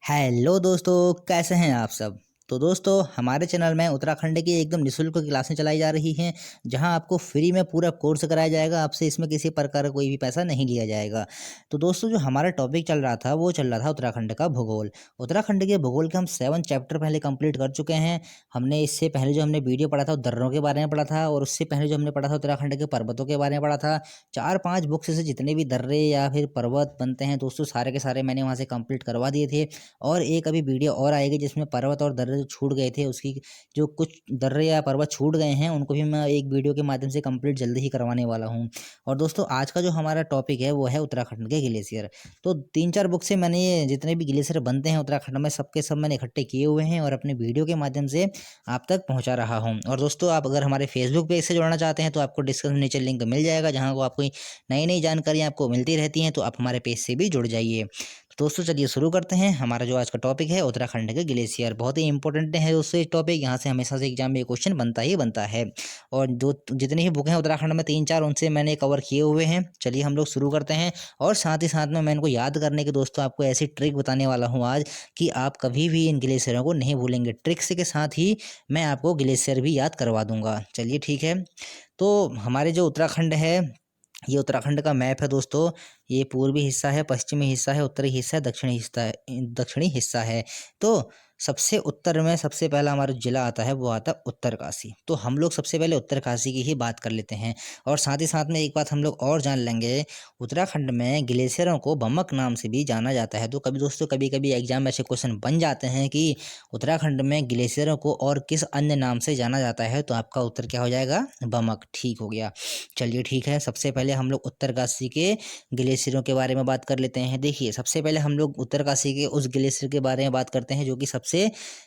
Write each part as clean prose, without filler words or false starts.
Hello दोस्तों, कैसे हैं आप सब। तो दोस्तों, हमारे चैनल में उत्तराखंड की एकदम निःशुल्क क्लासें चलाई जा रही हैं, जहां आपको फ्री में पूरा कोर्स कराया जाएगा। आपसे इसमें किसी प्रकार का कोई भी पैसा नहीं लिया जाएगा। तो दोस्तों, जो हमारा टॉपिक चल रहा था वो चल रहा था उत्तराखंड का भूगोल। उत्तराखंड के भूगोल के हम 7 चैप्टर पहले कंप्लीट कर चुके हैं। हमने इससे पहले जो हमने वीडियो पढ़ा था वो दर्रों के बारे में पढ़ा था, और उससे पहले जो हमने पढ़ा था उत्तराखंड के पर्वतों के बारे में पढ़ा था। 4-5 बुक्स से जितने भी दर्रे या फिर पर्वत बनते हैं दोस्तों, सारे के सारे मैंने वहाँ से कंप्लीट करवा दिए थे। और एक अभी वीडियो और आएगी जिसमें पर्वत और दर्रे जो छूट गए थे, उसकी जो कुछ दर्रे या पर्वत छूट गए हैं उनको भी मैं एक वीडियो के माध्यम से कंप्लीट जल्दी ही करवाने वाला हूँ। और दोस्तों, आज का जो हमारा टॉपिक है वो है उत्तराखंड के ग्लेशियर। तो 3-4 बुक से मैंने ये जितने भी ग्लेशियर बनते हैं उत्तराखंड में सबके सब मैंने इकट्ठे किए हुए हैं और अपने वीडियो के माध्यम से आप तक पहुँचा रहा हूँ। और दोस्तों, आप अगर हमारे फेसबुक पेज से जुड़ना चाहते हैं तो आपको डिस्क्रिप्शन में नीचे लिंक मिल जाएगा, जहाँ को आपको नई नई जानकारियाँ आपको मिलती रहती हैं। तो आप हमारे पेज से भी जुड़ जाइए। दोस्तों, चलिए शुरू करते हैं। हमारा जो आज का टॉपिक है उत्तराखंड के ग्लेशियर, बहुत ही इंपॉर्टेंट है दोस्तों ये टॉपिक। यहाँ से हमेशा से एग्जाम में क्वेश्चन बनता ही बनता है। और जो जितनी ही बुक हैं उत्तराखंड में 3-4 उनसे मैंने कवर किए हुए हैं। चलिए हम लोग शुरू करते हैं। और साथ ही साथ में मैं इनको याद करने के दोस्तों आपको ऐसी ट्रिक बताने वाला हूँ आज कि आप कभी भी इन ग्लेशियरों को नहीं भूलेंगे। ट्रिक्स के साथ ही मैं आपको ग्लेशियर भी याद करवा दूंगा। चलिए ठीक है। तो हमारे जो उत्तराखंड है, ये उत्तराखंड का मैप है दोस्तों। ये पूर्वी हिस्सा है, पश्चिमी हिस्सा है, उत्तरी हिस्सा है, दक्षिणी हिस्सा है। तो सबसे उत्तर में सबसे पहला हमारा जिला आता है, वो आता है उत्तरकाशी। तो हम लोग सबसे पहले उत्तरकाशी की ही बात कर लेते हैं। और साथ ही साथ में एक बात हम लोग और जान लेंगे, उत्तराखंड में ग्लेशियरों को बमक नाम से भी जाना जाता है। तो कभी दोस्तों, कभी कभी एग्जाम में ऐसे क्वेश्चन बन जाते हैं कि उत्तराखंड में ग्लेशियरों को और किस अन्य नाम से जाना जाता है, तो आपका उत्तर क्या हो जाएगा, बमक। ठीक हो गया। चलिए ठीक है। सबसे पहले हम लोग उत्तरकाशी के ग्लेशियरों के बारे में बात कर लेते हैं। देखिए, सबसे पहले हम लोग उत्तरकाशी के उस ग्लेशियर के बारे में बात करते हैं जो कि सबसे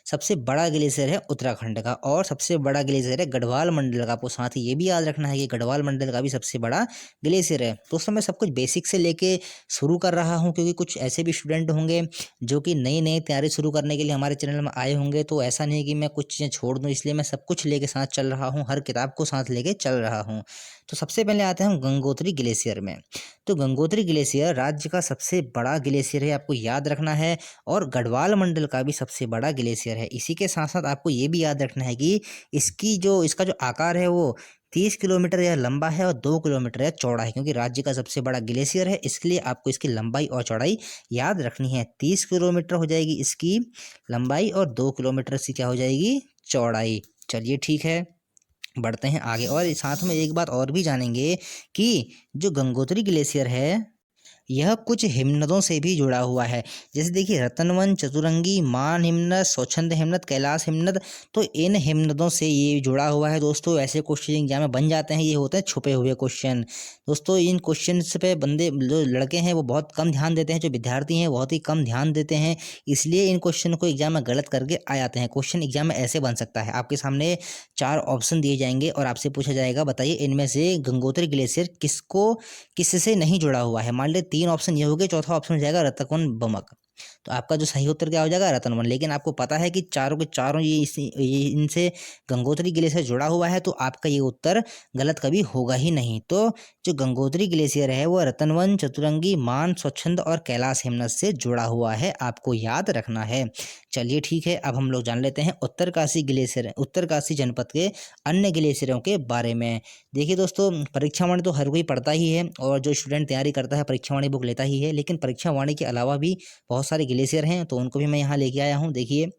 सबसे बड़ा ग्लेशियर है उत्तराखंड का, और सबसे बड़ा ग्लेशियर है गढ़वाल मंडल का। आपको साथ ही ये भी याद रखना है कि गढ़वाल मंडल का भी सबसे बड़ा ग्लेशियर है। दोस्तों, मैं सब कुछ बेसिक से लेके शुरू कर रहा हूँ, क्योंकि कुछ ऐसे भी स्टूडेंट होंगे जो कि नई नई तैयारी शुरू करने के लिए हमारे चैनल में आए होंगे। तो ऐसा नहीं कि मैं कुछ चीज़ें छोड़ दूँ, इसलिए मैं सब कुछ लेके साथ चल रहा हूँ, हर किताब को साथ लेके चल रहा हूँ। तो सबसे पहले आते हैं हम गंगोत्री ग्लेशियर में। तो गंगोत्री ग्लेशियर राज्य का सबसे बड़ा ग्लेशियर है, आपको याद रखना है। और गढ़वाल मंडल का भी सबसे बड़ा ग्लेशियर है। इसी के साथ साथ आपको ये भी याद रखना है कि इसका जो आकार है वो 30 किलोमीटर या लंबा है और 2 किलोमीटर या चौड़ा है, क्योंकि राज्य का सबसे बड़ा ग्लेशियर है, इसलिए आपको इसकी लंबाई और चौड़ाई याद रखनी है। 30 किलोमीटर हो जाएगी इसकी लंबाई और 2 किलोमीटर से क्या हो जाएगी, चौड़ाई। चलिए ठीक है, बढ़ते हैं आगे। और साथ में एक बात और भी जानेंगे कि जो गंगोत्री ग्लेशियर है यह कुछ हिमनदों से भी जुड़ा हुआ है। जैसे देखिए, रतनवन, चतुरंगी, मान हिमनद, स्वच्छंद हिमनद, कैलाश हिमनद। तो इन हिमनदों से ये जुड़ा हुआ है दोस्तों। ऐसे क्वेश्चन एग्जाम में बन जाते हैं, ये होते हैं छुपे हुए क्वेश्चन। दोस्तों, इन क्वेश्चन पे बंदे जो लड़के हैं वो बहुत कम ध्यान देते हैं, जो विद्यार्थी हैं बहुत ही कम ध्यान देते हैं, इसलिए इन क्वेश्चन को एग्जाम में गलत करके आ जाते हैं। क्वेश्चन एग्जाम में ऐसे बन सकता है, आपके सामने 4 ऑप्शन दिए जाएंगे और आपसे पूछा जाएगा बताइए इनमें से गंगोत्री ग्लेशियर किससे नहीं जुड़ा हुआ है। मान ले 3 ऑप्शन ये हो गए, चौथा ऑप्शन हो जाएगा रतकवन बमक। तो आपका जो सही उत्तर क्या हो जाएगा, रतनवन। लेकिन आपको पता है कि चारों के चारों ये इनसे गंगोत्री ग्लेशियर जुड़ा हुआ है, तो आपका ये उत्तर गलत कभी होगा ही नहीं। तो जो गंगोत्री ग्लेशियर है वो रतनवन, चतुरंगी, मान, स्वच्छंद और कैलाश हिमनद से जुड़ा हुआ है, आपको याद रखना है। चलिए ठीक है, अब हम लोग जान लेते हैं उत्तरकाशी ग्लेशियर, उत्तरकाशी जनपद के अन्य ग्लेशियरों के बारे में। देखिए दोस्तों, परीक्षा वाणी तो हर कोई पढ़ता ही है, और जो स्टूडेंट तैयारी करता है परीक्षा वाणी बुक लेता ही है, लेकिन परीक्षा वाणी के अलावा भी बहुत सारे ग्लेशियर हैं, तो उनको भी मैं यहाँ लेके आया हूँ। देखिए,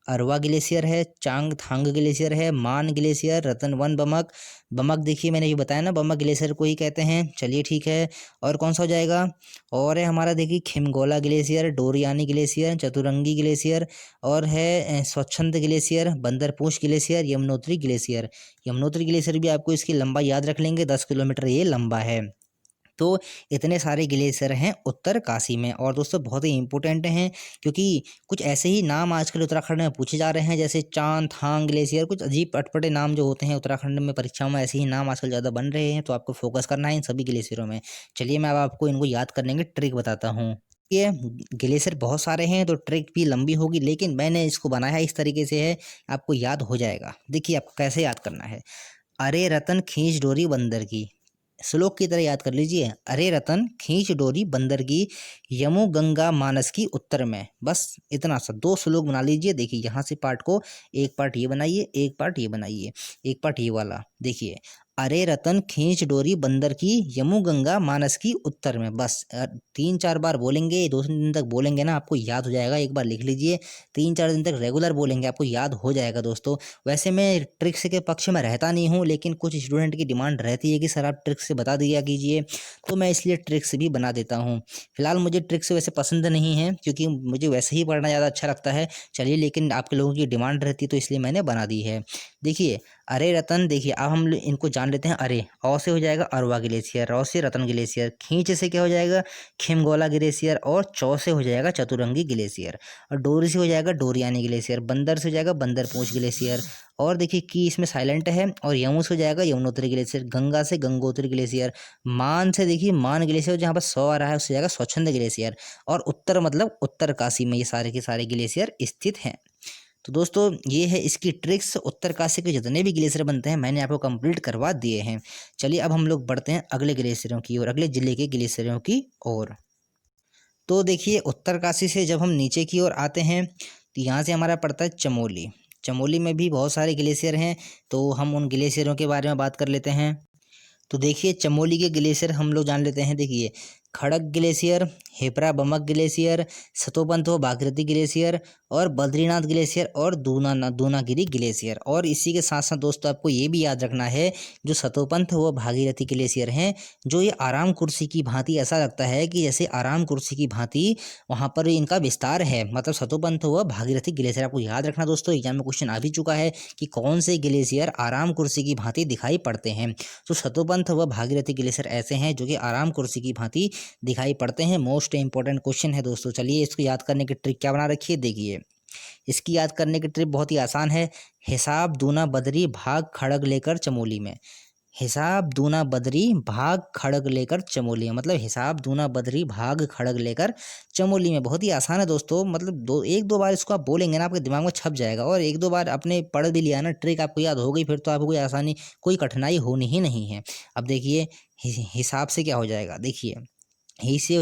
अरवा ग्लेशियर है, चांगथांग ग्लेशियर है, मान ग्लेशियर, रतनवन बमक। बमक देखिए मैंने ये बताया ना, बमक ग्लेशियर को ही कहते हैं। चलिए ठीक है, और कौन सा हो जाएगा, और है हमारा देखिए खिमगोला ग्लेशियर, डोरियानी ग्लेशियर, चतुरंगी ग्लेशियर, और है स्वच्छंद glacier, Bandarpunch glacier, Yamunotri glacier. Yamunotri glacier भी आपको इसकी लंबाई याद रख लेंगे, 10 किलोमीटर ये लंबा है। तो इतने सारे ग्लेशियर हैं उत्तरकाशी में, और दोस्तों बहुत ही इंपॉर्टेंट हैं, क्योंकि कुछ ऐसे ही नाम आजकल उत्तराखंड में पूछे जा रहे हैं, जैसे चांगथांग ग्लेशियर। कुछ अजीब अटपटे नाम जो होते हैं उत्तराखंड में परीक्षाओं में, ऐसे ही नाम आजकल ज़्यादा बन रहे हैं, तो आपको फोकस करना है इन सभी ग्लेशियरों में। चलिए मैं अब आपको इनको याद करने की ट्रिक बताता हूँ। ये ग्लेशियर बहुत सारे हैं तो ट्रिक भी लंबी होगी, लेकिन मैंने इसको बनाया इस तरीके से है, आपको याद हो जाएगा। देखिए आपको कैसे याद करना है। अरे रतन खींच डोरी बंदर की, श्लोक की तरह याद कर लीजिए। अरे रतन खींच डोरी बंदर की, यमु गंगा मानस की उत्तर में। बस इतना सा 2 श्लोक बना लीजिए। देखिए यहाँ से पार्ट को, एक पार्ट ये बनाइए, एक पार्ट ये बनाइए, एक पार्ट ये वाला। देखिए, अरे रतन खींच डोरी बंदर की, यमु गंगा मानस की उत्तर में। बस 3-4 बार बोलेंगे, 2-3 दिन तक बोलेंगे ना, आपको याद हो जाएगा। एक बार लिख लीजिए, 3-4 दिन तक रेगुलर बोलेंगे, आपको याद हो जाएगा दोस्तों। वैसे मैं ट्रिक्स के पक्ष में रहता नहीं हूँ, लेकिन कुछ स्टूडेंट की डिमांड रहती है कि सर आप ट्रिक्स से बता दिया कीजिए, तो मैं इसलिए ट्रिक्स भी बना देता हूँ। फिलहाल मुझे ट्रिक्स वैसे पसंद नहीं है, क्योंकि मुझे वैसे ही पढ़ना ज़्यादा अच्छा लगता है। चलिए, लेकिन आपके लोगों की डिमांड रहती है तो इसलिए मैंने बना दी है। देखिए, अरे रतन, देखिए अब हम इनको जान लेते हैं। अरे औ से हो जाएगा अरवा ग्लेशियर, रौ से रतन ग्लेशियर, खींच से क्या हो जाएगा खिमगोला ग्लेशियर, और चौ से हो जाएगा चतुरंगी ग्लेशियर, और डोरी से हो जाएगा डोरियानी ग्लेशियर, बंदर से हो जाएगा बंदरपूंछ ग्लेशियर, और देखिए की इसमें साइलेंट है, और यमु से हो जाएगा यमुनोत्री ग्लेशियर, गंगा से गंगोत्री ग्लेशियर, मान से देखिए मान ग्लेशियर, जहाँ पर सौ आ रहा है उससे जाएगा स्वच्छंद ग्लेशियर, और उत्तर मतलब उत्तरकाशी में ये सारे के सारे ग्लेशियर स्थित हैं। तो दोस्तों ये है इसकी ट्रिक्स। उत्तरकाशी के जितने भी ग्लेशियर बनते हैं मैंने आपको कंप्लीट करवा दिए हैं। चलिए अब हम लोग बढ़ते हैं अगले ग्लेशियरों की ओर, अगले जिले के ग्लेशियरों की ओर। तो देखिए, उत्तरकाशी से जब हम नीचे की ओर आते हैं तो यहाँ से हमारा पड़ता है चमोली। चमोली में भी बहुत सारे ग्लेशियर हैं, तो हम उन ग्लेशियरों के बारे में बात कर लेते हैं। तो देखिए, चमोली के ग्लेशियर हम लोग जान लेते हैं। देखिए, खड़क ग्लेशियर, हेपरा बमक ग्लेशियर, सतोपंथ व भागीरथी ग्लेशियर, और बद्रीनाथ ग्लेशियर, और दूनागिरी ग्लेशियर। और इसी के साथ साथ दोस्तों आपको ये भी याद रखना है, जो सतोपंथ व भागीरथी ग्लेशियर हैं, जो ये आराम कुर्सी की भांति, ऐसा लगता है कि जैसे आराम कुर्सी की भांति वहाँ पर इनका विस्तार है। मतलब सतोपंथ व भागीरथी ग्लेशियर आपको याद रखना दोस्तों, एग्जाम में क्वेश्चन आ भी चुका है कि कौन से ग्लेशियर आराम कुर्सी की भांति दिखाई पड़ते हैं। तो सतोपंथ व भागीरथी ग्लेशियर ऐसे हैं जो कि आराम कुर्सी की भांति दिखाई पड़ते हैं। मोस्ट इंपॉर्टेंट क्वेश्चन है दोस्तों। चलिए, इसको याद करने की ट्रिक क्या बना रखी है, देखिए इसकी याद करने की ट्रिक बहुत ही आसान है। हिसाब दूना बदरी भाग खड़ग लेकर चमोली में। हिसाब दूना बदरी भाग खड़ग लेकर चमोली में, मतलब हिसाब दूना बदरी भाग खड़ग लेकर चमोली में। बहुत ही आसान है दोस्तों। मतलब 1-2 बार इसको आप बोलेंगे ना, आपके दिमाग में छप जाएगा, और 1-2 बार आपने पढ़ भी लिया ना, ट्रिक आपको याद हो गई, फिर तो आपको कोई आसानी, कोई कठिनाई होनी ही नहीं है। अब देखिए, हिसाब से क्या हो जाएगा, देखिए ही से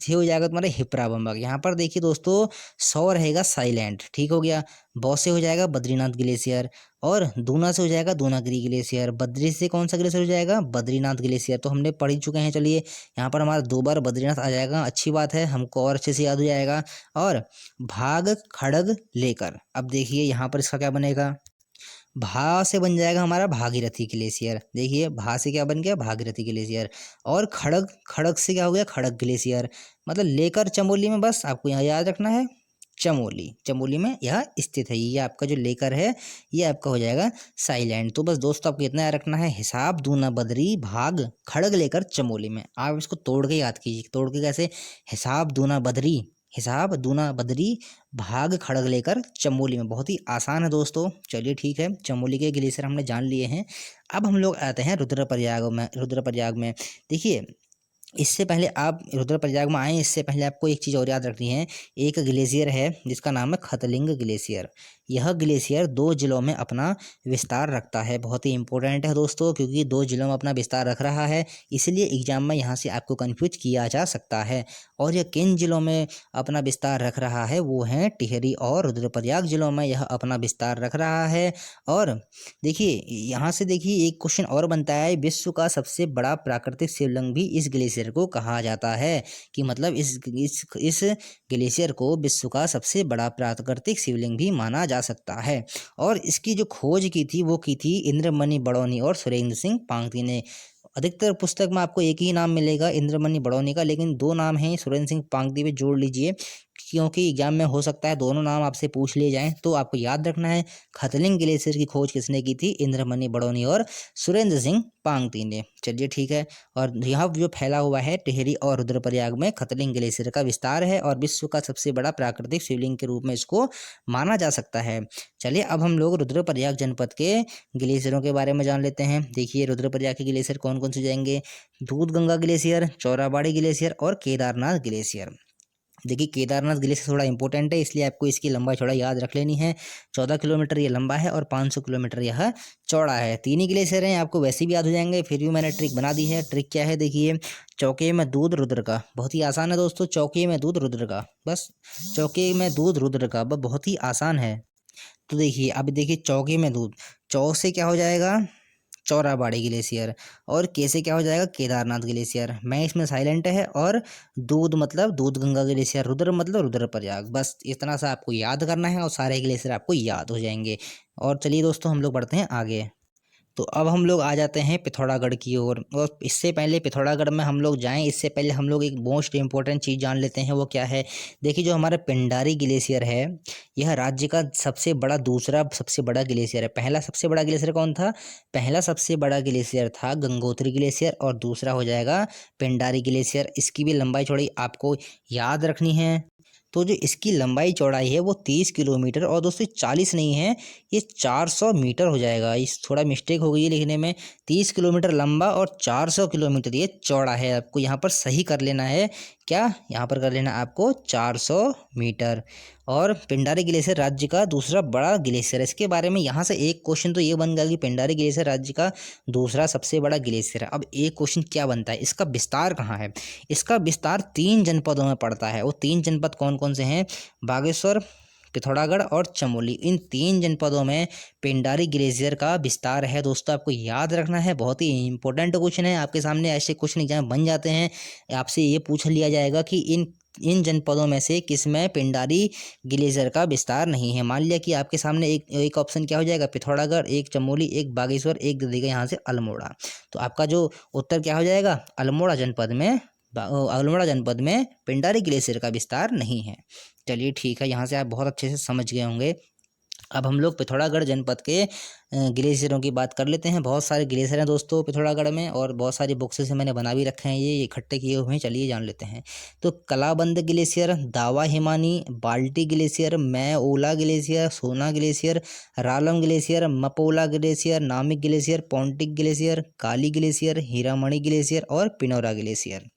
हो जाएगा तुम्हारे हिपरा बम्बक। यहाँ पर देखिए दोस्तों, सौ रहेगा साइलेंट, ठीक हो गया। बौ से हो जाएगा बद्रीनाथ ग्लेशियर, और दूना से हो जाएगा दूनागिरी ग्लेशियर, बद्री से कौन सा ग्लेशियर हो जाएगा बद्रीनाथ ग्लेशियर। तो हमने पढ़ ही चुके हैं। चलिए, यहाँ पर हमारा 2 बार बद्रीनाथ आ जाएगा, अच्छी बात है, हमको और अच्छे से याद हो जाएगा। और भाग खड़ग लेकर, अब देखिए यहाँ पर इसका क्या बनेगा, भा से बन जाएगा हमारा भागीरथी ग्लेशियर। देखिए, भा से क्या बन गया भागीरथी ग्लेशियर, और खड़ग, खड़ग से क्या हो गया खड़ग ग्लेशियर। मतलब लेकर चमोली में, बस आपको यहाँ याद रखना है चमोली, चमोली में यह स्थित है। ये आपका जो लेकर है ये आपका हो जाएगा साइलेंट। तो बस दोस्तों आपको इतना याद रखना है, हिसाब दूना बदरी भाग खड़ग लेकर चमोली में। आप इसको तोड़ के याद कीजिए। तोड़ के कैसे, हिसाब दूना बदरी, हिसाब दूना बदरी भाग खड़ग लेकर चमोली में। बहुत ही आसान है दोस्तों। चलिए ठीक है, चमोली के ग्लेशियर हमने जान लिए हैं। अब हम लोग आते हैं रुद्रप्रयाग में। रुद्रप्रयाग में देखिए, इससे पहले आप रुद्रप्रयाग में आए, इससे पहले आपको एक चीज़ और याद रखनी है। एक ग्लेशियर है जिसका नाम है खतलिंग ग्लेशियर। यह ग्लेशियर 2 जिलों में अपना विस्तार रखता है। बहुत ही इंपॉर्टेंट है दोस्तों, क्योंकि 2 जिलों में अपना विस्तार रख रहा है, इसलिए एग्जाम में यहाँ से आपको कन्फ्यूज किया जा सकता है। और यह किन जिलों में अपना विस्तार रख रहा है, वो हैं टिहरी और रुद्रप्रयाग जिलों में यह अपना विस्तार रख रहा है। और देखिए, यहाँ से देखिए एक क्वेश्चन और बनता है, विश्व का सबसे बड़ा प्राकृतिक शिवलिंग भी इस ग्लेशियर को कहा जाता है। कि मतलब इस ग्लेशियर को विश्व का सबसे बड़ा प्राकृतिक शिवलिंग भी माना जा सकता है। और इसकी जो खोज की थी वो की थी इंद्रमणि बड़ौनी और सुरेंद्र सिंह पांगती ने। अधिकतर पुस्तक में आपको एक ही नाम मिलेगा इंद्रमणि बड़ौनी का, लेकिन 2 नाम हैं सुरेंद्र सिंह पांगती पे जोड़ लीजिए, क्योंकि एग्जाम में हो सकता है दोनों नाम आपसे पूछ लिए जाएं। तो आपको याद रखना है, खतलिंग ग्लेशियर की खोज किसने की थी, इंद्रमणि बड़ौनी और सुरेंद्र सिंह पांगती ने। चलिए ठीक है। और यहाँ जो फैला हुआ है टिहरी और रुद्रप्रयाग में खतलिंग ग्लेशियर का विस्तार है, और विश्व का सबसे बड़ा प्राकृतिक शिवलिंग के रूप में इसको माना जा सकता है। चलिए अब हम लोग रुद्रप्रयाग जनपद के ग्लेशियरों के बारे में जान लेते हैं। देखिए, रुद्रप्रयाग के ग्लेशियर कौन कौन से जाएंगे, दूध गंगा ग्लेशियर, चौराबाड़ी ग्लेशियर और केदारनाथ ग्लेशियर। देखिए केदारनाथ ग्लेशियर थोड़ा इंपॉर्टेंट है, इसलिए आपको इसकी लंबाई चौड़ाई याद रख लेनी है। 14 किलोमीटर ये लंबा है और 500 किलोमीटर यह चौड़ा है। तीन ही ग्लेशियर हैं, आपको वैसे भी याद हो जाएंगे, फिर भी मैंने ट्रिक बना दी है। ट्रिक क्या है देखिए, चौके में दूध रुद्र का, बहुत ही आसान है दोस्तों। चौके में दूध रुद्र का, बस चौके में दूध रुद्र का, बस बहुत ही आसान है। तो देखिए अब देखिए, चौके में दूध, चौ से क्या हो जाएगा चौराबाड़ी ग्लेशियर, और के से क्या हो जाएगा केदारनाथ ग्लेशियर। मैं इसमें साइलेंट है, और दूध मतलब दूध गंगा ग्लेशियर, रुद्र मतलब रुद्रप्रयाग। बस इतना सा आपको याद करना है और सारे ग्लेशियर आपको याद हो जाएंगे। और चलिए दोस्तों हम लोग बढ़ते हैं आगे। तो अब हम लोग आ जाते हैं पिथौरागढ़ की ओर। और इससे पहले पिथौरागढ़ में हम लोग जाएं, इससे पहले हम लोग एक मोस्ट इंपॉर्टेंट चीज़ जान लेते हैं। वो क्या है देखिए, जो हमारा पिंडारी ग्लेशियर है, यह राज्य का सबसे बड़ा दूसरा सबसे बड़ा ग्लेशियर है। पहला सबसे बड़ा ग्लेशियर कौन था? पहला सबसे बड़ा ग्लेशियर था गंगोत्री ग्लेशियर, और दूसरा हो जाएगा पिंडारी ग्लेशियर। इसकी भी लंबाई चौड़ाई आपको याद रखनी है। तो जो इसकी लंबाई चौड़ाई है वो 30 किलोमीटर, और दोस्तों 40 नहीं है, ये 400 मीटर हो जाएगा। इस थोड़ा मिस्टेक हो गई है लिखने में। 30 किलोमीटर लंबा और 400 किलोमीटर ये चौड़ा है। आपको यहाँ पर सही कर लेना है, क्या यहाँ पर कर लेना आपको 400 मीटर। और पिंडारी ग्लेशियर राज्य का दूसरा बड़ा ग्लेशियर है। इसके बारे में यहाँ से एक क्वेश्चन तो ये बन गया कि पिंडारी ग्लेशियर राज्य का दूसरा सबसे बड़ा ग्लेशियर है। अब एक क्वेश्चन क्या बनता है, इसका विस्तार कहाँ है? इसका विस्तार 3 जनपदों में पड़ता है। वो 3 जनपद कौन कौन से हैं? बागेश्वर, पिथौरागढ़ और चमोली। इन 3 जनपदों में पिंडारी ग्लेशियर का विस्तार है। दोस्तों आपको याद रखना है, बहुत ही इंपॉर्टेंट क्वेश्चन है। आपके सामने ऐसे क्वेश्चन एग्जाम बन जाते हैं, आपसे ये पूछ लिया जाएगा कि इन जनपदों में से किसमें पिंडारी ग्लेशियर का विस्तार नहीं है। मान लिया कि आपके सामने एक ऑप्शन क्या हो जाएगा, पिथौरागढ़, एक चमोली, एक बागेश्वर, एक दे देगा यहाँ से अल्मोड़ा। तो आपका जो उत्तर क्या हो जाएगा, अल्मोड़ा जनपद में पिंडारी ग्लेशियर का विस्तार नहीं है। चलिए ठीक है, यहाँ से आप बहुत अच्छे से समझ गए होंगे। अब हम लोग पिथौरागढ़ जनपद के ग्लेशियरों की बात कर लेते हैं। बहुत सारे ग्लेशियर हैं दोस्तों पिथौरागढ़ में, और बहुत सारी बुक्स से मैंने बना भी रखे हैं, ये इकट्ठे किए हुए हैं। चलिए जान लेते हैं। तो कलाबंद ग्लेशियर, दावा हिमानी, बाल्टी ग्लेशियर, मैं ओला ग्लेशियर, सोना ग्लेशियर, रालम ग्लेशियर, मपोला ग्लेशियर, नामिक ग्लेशियर, पौंटिक ग्लेशियर, काली ग्लेशियर, हीरामणि ग्लेशियर और पिनौरा ग्लेशियर।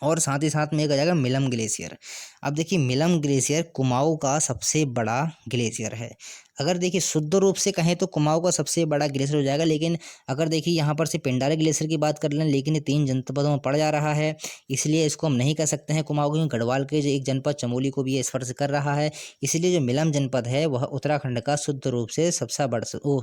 और साथ ही साथ में एक आ जाएगा मिलम ग्लेशियर। अब देखिए मिलम ग्लेशियर कुमाऊं का सबसे बड़ा ग्लेशियर है। अगर देखिए शुद्ध रूप से कहें तो कुमाऊं का सबसे बड़ा ग्लेशियर हो जाएगा, लेकिन अगर देखिए यहाँ पर से पिंडारी ग्लेशियर की बात कर लें, लेकिन ये 3 जनपदों में पड़ जा रहा है, इसलिए इसको हम नहीं कह सकते हैं कुमाऊं, क्योंकि गढ़वाल के जो एक जनपद चमोली को भी ये स्पर्श कर रहा है। इसलिए जो मिलम जनपद है वह उत्तराखंड का शुद्ध रूप से सबसे बड़ा,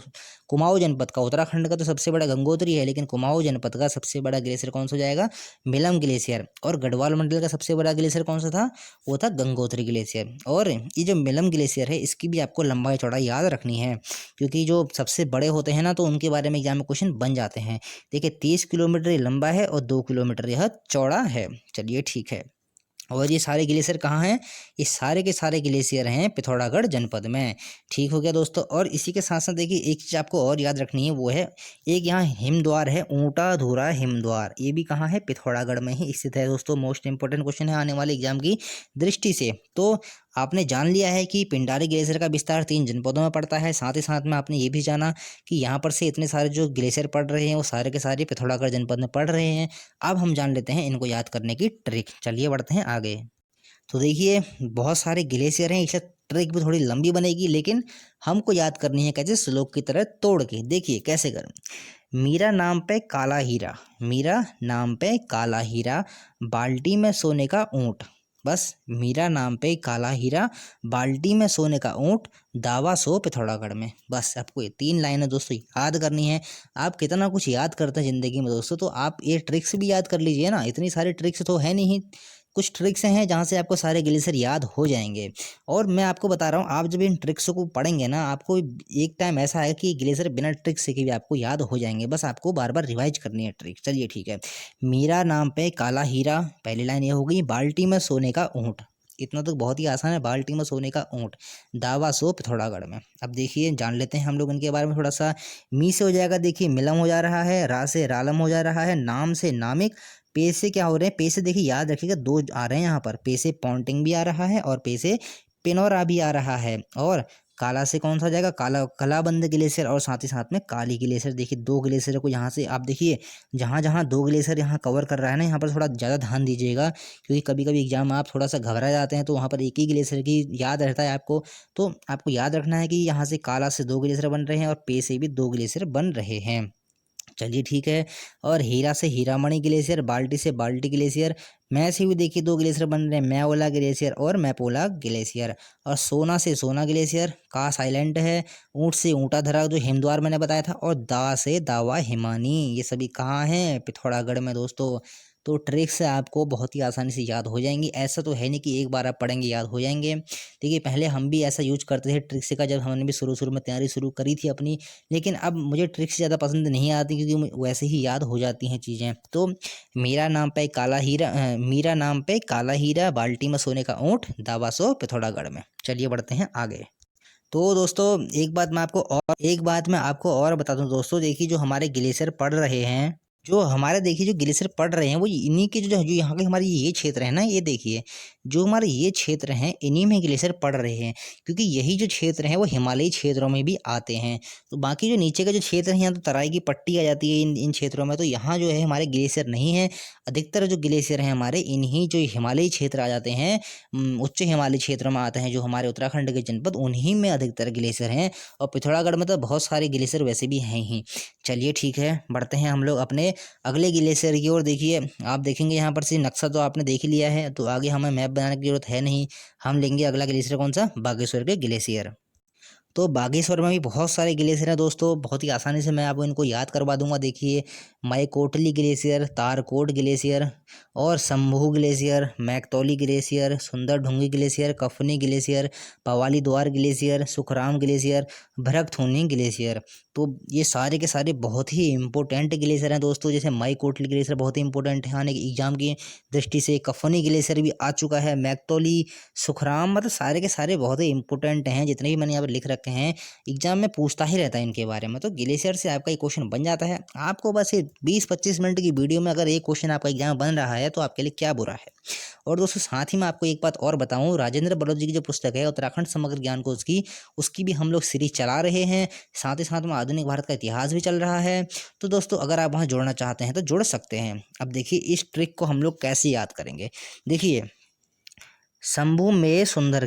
कुमाऊं जनपद का, उत्तराखंड का तो सबसे बड़ा गंगोत्री है, लेकिन कुमाऊं जनपद का सबसे बड़ा ग्लेशियर कौन सा हो जाएगा, मिलम ग्लेशियर। और गढ़वाल मंडल का सबसे बड़ा ग्लेशियर कौन सा था, वो था गंगोत्री ग्लेशियर। और ये जो मिलम ग्लेशियर है, इसकी भी आपको लंबाई चौड़ाई याद रखनी है, क्योंकि जो सबसे बड़े होते हैं ना, तो उनके बारे में एग्जाम में क्वेश्चन बन जाते हैं। देखिए 30 किलोमीटर ये लंबा है और 2 किलोमीटर यह चौड़ा है। चलिए ठीक है। और ये सारे ग्लेशियर कहाँ हैं? ये सारे के सारे ग्लेशियर हैं पिथौरागढ़ जनपद में। ठीक हो गया दोस्तों। और इसी के साथ साथ देखिए एक चीज़ आपको और याद रखनी है, वो है एक यहाँ हिमद्वार है, ऊंटा धुरा हिमद्वार। ये भी कहाँ है? पिथौरागढ़ में ही स्थित है दोस्तों। मोस्ट इंपॉर्टेंट क्वेश्चन है आने वाले एग्जाम की दृष्टि से। तो आपने जान लिया है कि पिंडारी ग्लेशियर का विस्तार 3 जनपदों में पड़ता है। साथ ही साथ में आपने ये भी जाना कि यहाँ पर से इतने सारे जो ग्लेशियर पड़ रहे हैं वो सारे के सारे पिथौरागढ़ जनपद में पड़ रहे हैं। अब हम जान लेते हैं इनको याद करने की ट्रिक। चलिए बढ़ते हैं आगे। तो देखिए बहुत सारे ग्लेशियर हैं, इससे ट्रिक भी थोड़ी लंबी बनेगी, लेकिन हमको याद करनी है कैसे, श्लोक की तरह तोड़ के। देखिए कैसे करें। मीरा नाम पे काला हीरा, मीरा नाम पे काला हीरा, बाल्टी में सोने का ऊंट। बस मीरा नाम पे काला हीरा, बाल्टी में सोने का ऊंट, दावा सो पिथौरागढ़ में। बस आपको ये 3 लाइनें दोस्तों याद करनी है। आप कितना कुछ याद करते हैं ज़िंदगी में दोस्तों, तो आप ये ट्रिक्स भी याद कर लीजिए ना। इतनी सारी ट्रिक्स तो है नहीं, कुछ ट्रिक्स हैं जहाँ से आपको सारे ग्लेशियर याद हो जाएंगे। और मैं आपको बता रहा हूँ, आप जब इन ट्रिक्स को पढ़ेंगे ना, आपको एक टाइम ऐसा आएगा कि ग्लेशियर बिना ट्रिक्स के भी आपको याद हो जाएंगे। बस आपको बार बार रिवाइज करनी है ट्रिक। चलिए ठीक है। मीरा नाम पे काला हीरा, पहली लाइन ये हो गई। बाल्टी में सोने का ऊँट, इतना तो बहुत ही आसान है, बाल्टी में सोने का ऊँट, दावा सो पिथौरागढ़ में। अब देखिए जान लेते हैं हम लोग इनके बारे में थोड़ा सा। मी से हो जाएगा देखिए मिलम हो जा रहा है, रा से रालम हो जा रहा है, नाम से नामिक, पे से क्या हो रहे हैं, पे से देखिए याद रखिएगा 2 आ रहे हैं यहाँ पर, पे से पॉन्टिंग भी आ रहा है और पे से पिनौरा भी आ रहा है, और काला से कौन सा हो जाएगा, काला कलाबंद ग्लेशियर और साथ ही साथ में काली ग्लेशियर। देखिए 2 ग्लेशियर को यहाँ से आप देखिए, जहाँ जहाँ 2 ग्लेशियर यहाँ कवर कर रहा है ना, यहाँ पर थोड़ा ज़्यादा ध्यान दीजिएगा, क्योंकि कभी कभी एग्जाम में आप थोड़ा सा घबरा जाते हैं, तो वहाँ पर एक ही ग्लेशियर की याद रहता है आपको। तो आपको याद रखना है कि यहाँ से काला से 2 ग्लेशियर बन रहे हैं और पे से भी 2 ग्लेशियर बन रहे हैं। चलिए ठीक है। और हीरा से हीरामणि ग्लेशियर, बाल्टी से बाल्टी ग्लेशियर, मैं से भी देखिए 2 ग्लेशियर बन रहे हैं, मैओला ग्लेशियर और मैपोला ग्लेशियर। और सोना से सोना ग्लेशियर, का साइलेंट है, ऊंट से ऊंटा धरा जो हिमद्वार मैंने बताया था, और दा से दावा हिमानी। ये सभी कहाँ हैं, पिथौरागढ़ में दोस्तों। तो ट्रिक्स से आपको बहुत ही आसानी से याद हो जाएंगी। ऐसा तो है नहीं कि एक बार आप पढ़ेंगे याद हो जाएंगे। देखिए पहले हम भी ऐसा यूज करते थे ट्रिक्स का, जब हमने भी शुरू में तैयारी शुरू करी थी अपनी, लेकिन अब मुझे ट्रिक्स ज़्यादा पसंद नहीं आती, क्योंकि वैसे ही याद हो जाती हैं चीज़ें। तो मेरा नाम पे काला हीरा, मीरा नाम पे काला हीरा, बाल्टी में सोने का ऊँट, दावा सो पिथौरागढ़ में। चलिए बढ़ते हैं आगे। तो दोस्तों एक बात मैं आपको और बता दूं दोस्तों, देखिए जो हमारे ग्लेशियर पड़ रहे हैं, जो हमारे देखिए जो ग्लेशियर पड़ रहे हैं, वो इन्हीं के जो यहाँ के हमारे ये क्षेत्र है ना, ये देखिए जो हमारे ये क्षेत्र हैं, इन्हीं में ग्लेशियर पड़ रहे हैं, क्योंकि यही जो क्षेत्र हैं वो हिमालयी क्षेत्रों में भी आते हैं। तो बाकी जो नीचे का जो क्षेत्र है, यहाँ तो तराई की पट्टी आ जाती है इन क्षेत्रों में, तो यहाँ जो है हमारे ग्लेशियर नहीं है। अधिकतर जो ग्लेशियर हैं हमारे, इन्हीं जो हिमालयी क्षेत्र आ जाते हैं, उच्च हिमालयी क्षेत्रों में आते हैं, जो हमारे उत्तराखंड के जनपद, उन्हीं में अधिकतर ग्लेशियर हैं। और पिथौरागढ़ में तो बहुत सारे ग्लेशियर वैसे भी हैं ही। चलिए ठीक है, बढ़ते हैं हम लोग अपने अगले ग्लेशियर की ओर। देखिए आप देखेंगे यहाँ पर से नक्शा तो आपने देख लिया है, तो आगे हमें मैप बनाने की जरूरत है नहीं। हम लेंगे अगला ग्लेशियर कौन सा, बागेश्वर के ग्लेशियर। तो बागेश्वर में भी बहुत सारे ग्लेशियर हैं दोस्तों, बहुत ही आसानी से मैं आपको इनको याद करवा दूंगा। देखिए माईकोटली ग्लेशियर, तारकोट ग्लेशियर और शंभू ग्लेशियर, मैकतौली ग्लेशियर, सुंदर ढूंगी ग्लेशियर, कफनी ग्लेशियर, पवाली द्वार ग्लेशियर, सुखराम ग्लेशियर, भरकथूनी ग्लेशियर। तो ये सारे के सारे बहुत ही इंपॉर्टेंट ग्लेशियर हैं दोस्तों। जैसे माईकोटली ग्लेशियर बहुत ही इंपॉर्टेंट है आने के एग्जाम की दृष्टि से, कफनी ग्लेशियर भी आ चुका है, मैकतौली, सुखराम, मतलब सारे के सारे बहुत ही इंपॉर्टेंट हैं, जितने भी मैंने यहाँ पर लिख रखे हैं। एग्जाम में पूछता ही रहता है इनके बारे में, तो ग्लेशियर से आपका एक क्वेश्चन बन जाता है। आपको बस ये 20-25 मिनट की वीडियो में अगर एक क्वेश्चन आपका एग्जाम में बन रहा है, तो आपके लिए क्या बुरा है। और दोस्तों साथ ही मैं आपको एक बात और बताऊं, राजेंद्र बलोच जी की जो पुस्तक है उत्तराखंड समग्र ज्ञान कोश की, उसकी भी हम लोग सीरीज चला रहे हैं। साथ ही साथ में आधुनिक भारत का इतिहास भी चल रहा है। तो दोस्तों अगर आप वहाँ जोड़ना चाहते हैं तो जुड़ सकते हैं। अब देखिए इस ट्रिक को हम लोग कैसे याद करेंगे। देखिए शंभू में सुंदर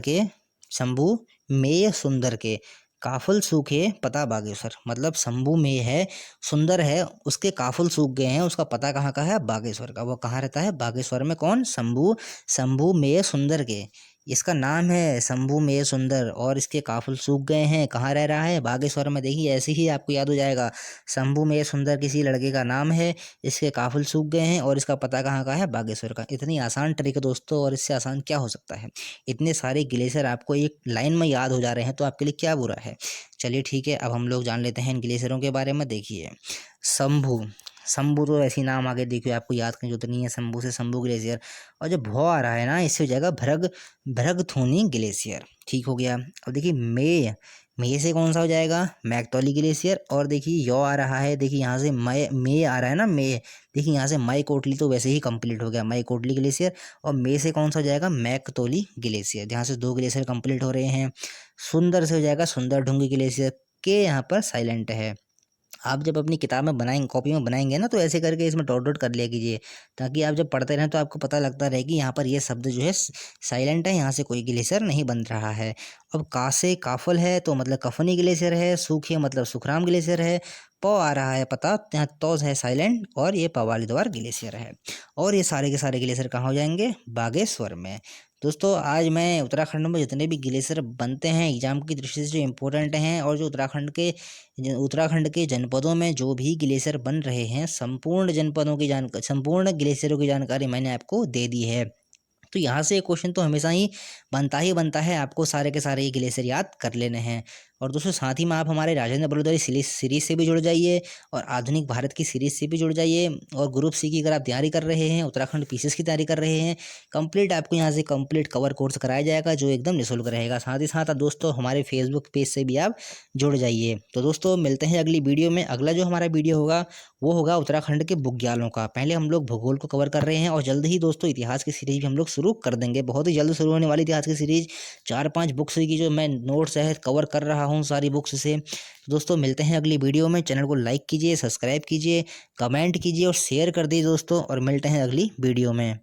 के काफल सूखे पता बागेश्वर, मतलब शंभू में है, सुंदर है, उसके काफल सूख गए हैं, उसका पता कहाँ का है, बागेश्वर का। वो कहाँ रहता है, बागेश्वर में। कौन, शंभू में सुंदर के, इसका नाम है शंभू में सुंदर, और इसके काफल सूख गए हैं, कहाँ रह रहा है, बागेश्वर में। देखिए ऐसे ही आपको याद हो जाएगा, शंभू में सुंदर किसी लड़के का नाम है, इसके काफल सूख गए हैं और इसका पता कहाँ का है, बागेश्वर का। इतनी आसान ट्रिक है दोस्तों, और इससे आसान क्या हो सकता है। इतने सारे ग्लेशियर आपको एक लाइन में याद हो जा रहे हैं, तो आपके लिए क्या बुरा है। चलिए ठीक है, अब हम लोग जान लेते हैं इन ग्लेशियरों के बारे में। देखिए शंभू, शंभू तो ऐसी नाम आगे देखिए आपको याद करने की जरूरत नहीं है, शंभू से शंभू ग्लेशियर। और जो भौ आ रहा है ना, इससे हो जाएगा भरगथूनी ग्लेशियर। ठीक हो गया। अब देखिए मे से कौन सा हो जाएगा, मैकतौली ग्लेशियर। और देखिए यो आ रहा है, देखिए यहाँ से मे आ रहा है ना, मे, देखिए यहाँ से माईकोटली तो वैसे ही कंप्लीट हो गया, माईकोटली ग्लेशियर। और मे से कौन सा हो जाएगा, मैकतौली ग्लेशियर, जहाँ से 2 ग्लेशियर कंप्लीट हो रहे हैं। सुंदर से हो जाएगा सुंदर ढूंगी ग्लेशियर, के यहाँ पर साइलेंट है। आप जब अपनी किताब में बनाएंगे, कॉपी में बनाएंगे ना, तो ऐसे करके इसमें डॉट डॉट कर लिया कीजिए, ताकि आप जब पढ़ते रहें तो आपको पता लगता रहे कि यहाँ पर ये शब्द जो है साइलेंट है, यहाँ से कोई ग्लेशियर नहीं बन रहा है। अब का से काफल है, तो मतलब कफनी ग्लेशियर है, सूखे मतलब सुखराम ग्लेशियर है, प आ रहा है पता, यहाँ तोज है साइलेंट, और ये पवाली द्वार ग्लेशियर है। और ये सारे के सारे ग्लेशियर कहाँ हो जाएंगे, बागेश्वर में। दोस्तों आज मैं उत्तराखंड में जितने भी ग्लेशियर बनते हैं एग्जाम की दृष्टि से जो इम्पोर्टेंट हैं, और जो उत्तराखंड के जनपदों में जो भी ग्लेशियर बन रहे हैं, संपूर्ण ग्लेशियरों की जानकारी मैंने आपको दे दी है। तो यहाँ से क्वेश्चन तो हमेशा ही बनता है, आपको सारे के सारे ये ग्लेशियर याद कर लेने हैं। और दोस्तों साथ ही में आप हमारे राजेंद्र बलोदरी सीरीज से भी जुड़ जाइए, और आधुनिक भारत की सीरीज से भी जुड़ जाइए। और ग्रुप सी की अगर आप तैयारी कर रहे हैं, उत्तराखंड पीसीएस की तैयारी कर रहे हैं, कंप्लीट आपको यहाँ से कंप्लीट कवर कोर्स कराया जाएगा, जो एकदम निःशुल्क रहेगा। साथ ही साथ दोस्तों हमारे फेसबुक पेज से भी आप जुड़ जाइए। तो दोस्तों मिलते हैं अगली वीडियो में। अगला जो हमारा वीडियो होगा वो होगा उत्तराखंड के बुग्यालों का। पहले हम लोग भूगोल को कवर कर रहे हैं, और जल्द ही दोस्तों इतिहास की सीरीज भी हम लोग शुरू कर देंगे। बहुत ही जल्द शुरू होने वाली थी आज की सीरीज। 4-5 बुक्स की जो मैं नोट्स है कवर कर रहा हूँ सारी बुक्स से। दोस्तों मिलते हैं अगली वीडियो में। चैनल को लाइक कीजिए, सब्सक्राइब कीजिए, कमेंट कीजिए और शेयर कर दीजिए दोस्तों, और मिलते हैं अगली वीडियो में।